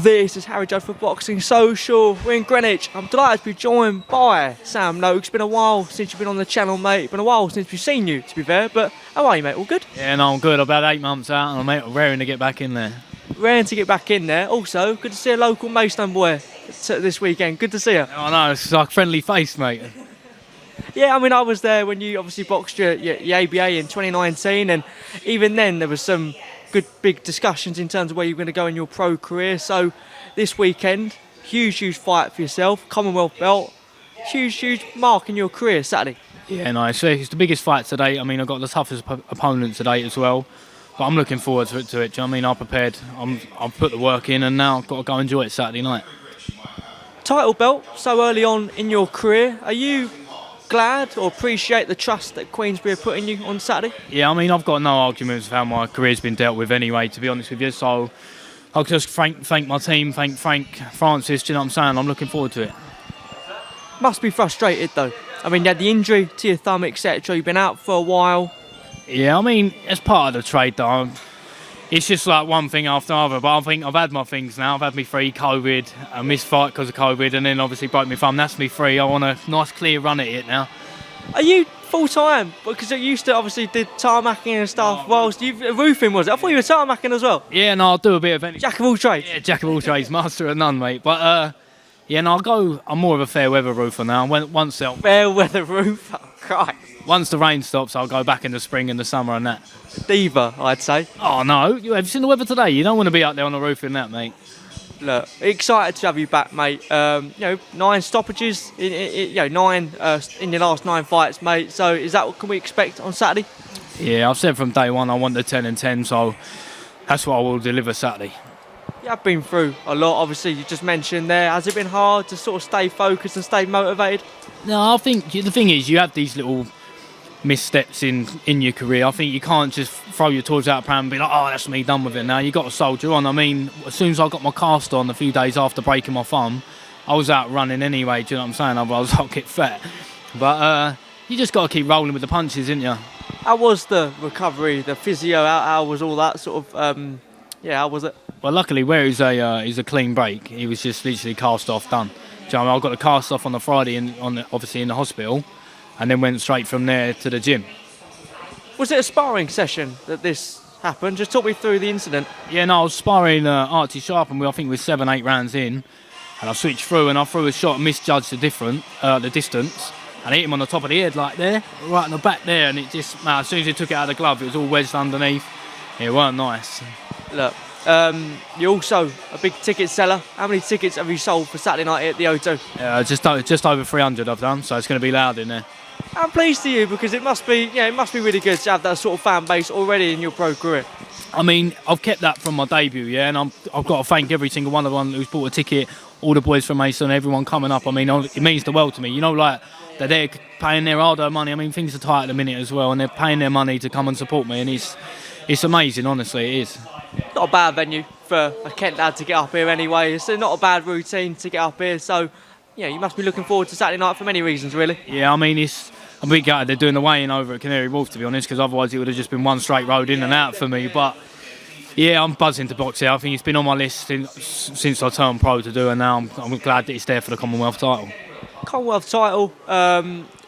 This is Harry Judd for Boxing Social. We're in Greenwich. I'm delighted to be joined by Sam Noakes. It's been a while since you've been on the channel, mate. It's been a while since we've seen you, to be fair. But how are you, mate? All good? Yeah, no, I'm good. About 8 months out, and I'm raring to get back in there. Raring to get back in there. Also, good to see a local Maidstone boy this weekend. Good to see you. I know, it's like a friendly face, mate. Yeah, I mean, I was there when you obviously boxed your ABA in 2019, and even then there was some good big discussions in terms of where you're going to go in your pro career. So this weekend, huge fight for yourself, Commonwealth belt, huge mark in your career Saturday. Yeah, no, it's the biggest fight to date. I mean, I've got the toughest opponent to date as well, but I'm looking forward to it. Do you know what I mean? I'm prepared. I've put the work in, and now I've got to go enjoy it Saturday night. Title belt so early on in your career. Are you glad or appreciate the trust that Queensberry are putting you on Saturday? Yeah, I mean, I've got no arguments with how my career's been dealt with anyway, to be honest with you. So I'll just thank my team, thank Frank Francis. Do you know what I'm saying? I'm looking forward to it. Must be frustrated though. I mean, you had the injury to your thumb, etc. You've been out for a while. Yeah, I mean, it's part of the trade though. It's just like one thing after another, but I think I've had my things now. I've had me 3 COVID, a missed fight because of COVID, and then obviously broke my thumb. That's me 3. I want a nice clear run at it now. Are you full-time? Because you used to obviously did tarmacking and stuff whilst roofing, was it? I thought you were tarmacking as well. Yeah, no, I'll do a bit of anything. Jack of all trades? Yeah, jack of all trades, master of none, mate. But yeah, no, I'm more of a fair weather roofer now. Fair weather roofer, Christ. Once the rain stops, I'll go back in the spring and the summer and that. Diva, I'd say. Oh no, have you seen the weather today? You don't want to be out there on the roof in that, mate. Look, excited to have you back, mate. 9 stoppages, 9 in your last 9 fights, mate. So is that what can we expect on Saturday? Yeah, I've said from day one I want the 10 and 10, so that's what I will deliver Saturday. You have been through a lot, obviously. You just mentioned there. Has it been hard to sort of stay focused and stay motivated? No, I think the thing is you have these little missteps in your career. I think you can't just throw your toys out of pram and be like, oh, that's me, done with it now. You've got to soldier on. I mean, as soon as I got my cast on a few days after breaking my thumb, I was out running anyway, do you know what I'm saying? Otherwise I'll get fat. But you just got to keep rolling with the punches, didn't you? How was the recovery, the physio? How was all that sort of, how was it? Well, luckily, where he's a clean break, he was just literally cast off, done. Do you know what I mean? I got the cast off on the Friday, obviously in the hospital, and then went straight from there to the gym. Was it a sparring session that this happened? Just talk me through the incident. Yeah, no, I was sparring Archie Sharp, and I think we were 7-8 rounds in, and I switched through, and I threw a shot and misjudged the distance, and I hit him on the top of the head like there, right in the back there, and it just, man, as soon as he took it out of the glove, it was all wedged underneath. It weren't nice. Look, you're also a big ticket seller. How many tickets have you sold for Saturday night at the O2? Just over 300 I've done, so it's going to be loud in there. I'm pleased to you because it must be really good to have that sort of fan base already in your pro career. I mean, I've kept that from my debut, yeah, and I've got to thank every single one of them who's bought a ticket, all the boys from Mason, everyone coming up. I mean, it means the world to me. You know, like, they're paying their hard-earned money. I mean, things are tight at the minute as well, and they're paying their money to come and support me, and it's amazing, honestly, it is. Not a bad venue for a Kent lad to get up here anyway. It's not a bad routine to get up here, so you must be looking forward to Saturday night for many reasons, really. Yeah, I mean, I'm a bit gutted they're doing the weigh-in over at Canary Wharf, to be honest, because otherwise it would have just been one straight road in and out for me. But yeah, I'm buzzing to box here. I think it's been on my list since I turned pro to do, and now I'm glad that it's there for the Commonwealth title. Commonwealth title,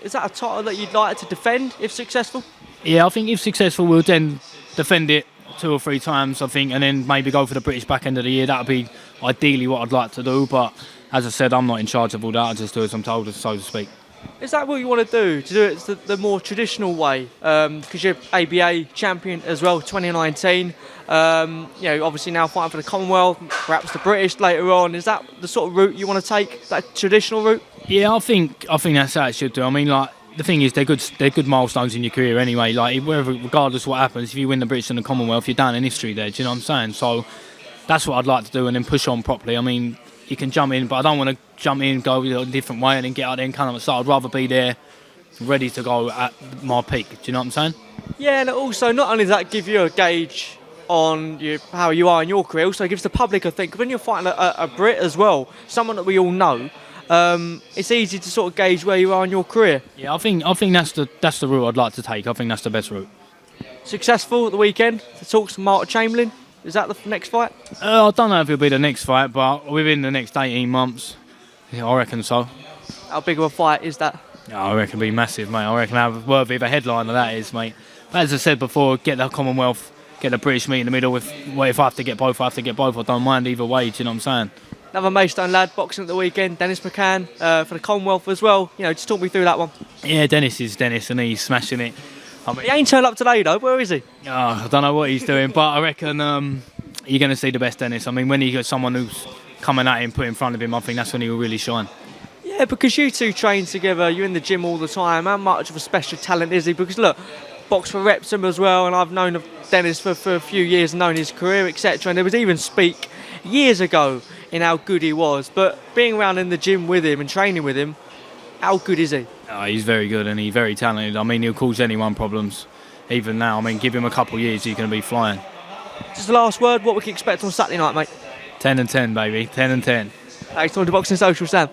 is that a title that you'd like to defend if successful? Yeah, I think if successful, we'll then defend it 2 or 3 times, I think, and then maybe go for the British back end of the year. That would be ideally what I'd like to do, but as I said, I'm not in charge of all that. I just do as I'm told, so to speak. Is that what you want to do it the more traditional way? Because you're ABA champion as well, 2019. Obviously now fighting for the Commonwealth, perhaps the British later on. Is that the sort of route you want to take, that traditional route? Yeah, I think that's how it should do. I mean, like, the thing is, they're good milestones in your career anyway. Like, regardless of what happens, if you win the British and the Commonwealth, you're down in history there. Do you know what I'm saying? So that's what I'd like to do, and then push on properly. I mean, you can jump in, but I don't want to jump in, go a different way, and then get out there and come up. So I'd rather be there, ready to go at my peak. Do you know what I'm saying? Yeah, and also not only does that give you a gauge on how you are in your career, also gives the public, I think, when you're fighting a Brit as well, someone that we all know. It's easy to sort of gauge where you are in your career. Yeah, I think that's the route I'd like to take. I think that's the best route. Successful at the weekend to talk to Chamberlain. Is that the next fight? I don't know if it'll be the next fight, but within the next 18 months, yeah, I reckon so. How big of a fight is that? Yeah, I reckon it'll be massive, mate. I reckon how worthy of a headliner that is, mate. But as I said before, get the Commonwealth, get the British meet in the middle. If I have to get both, I have to get both. I don't mind either way, do you know what I'm saying? Another Maidstone lad boxing at the weekend, Dennis McCann, for the Commonwealth as well. You know, just talk me through that one. Yeah, Dennis is Dennis, and he's smashing it. I mean, He ain't turned up today though. Where is he? I don't know what he's doing, but I reckon you're going to see the best Dennis. I mean, when he got someone who's coming at him, put in front of him, I think that's when he will really shine. Yeah, because you two train together, you're in the gym all the time. How much of a special talent is he? Because look, box for Wrexham as well, and I've known of Dennis for a few years, known his career, etc. And there was even speak years ago in how good he was. But being around in the gym with him and training with him, how good is he? Oh, he's very good and he's very talented. I mean, he'll cause anyone problems. Even now, I mean, give him a couple of years, he's going to be flying. Just the last word, what we can expect on Saturday night, mate? 10 and 10, baby. 10 and 10. Thanks to Boxing Social, Sam.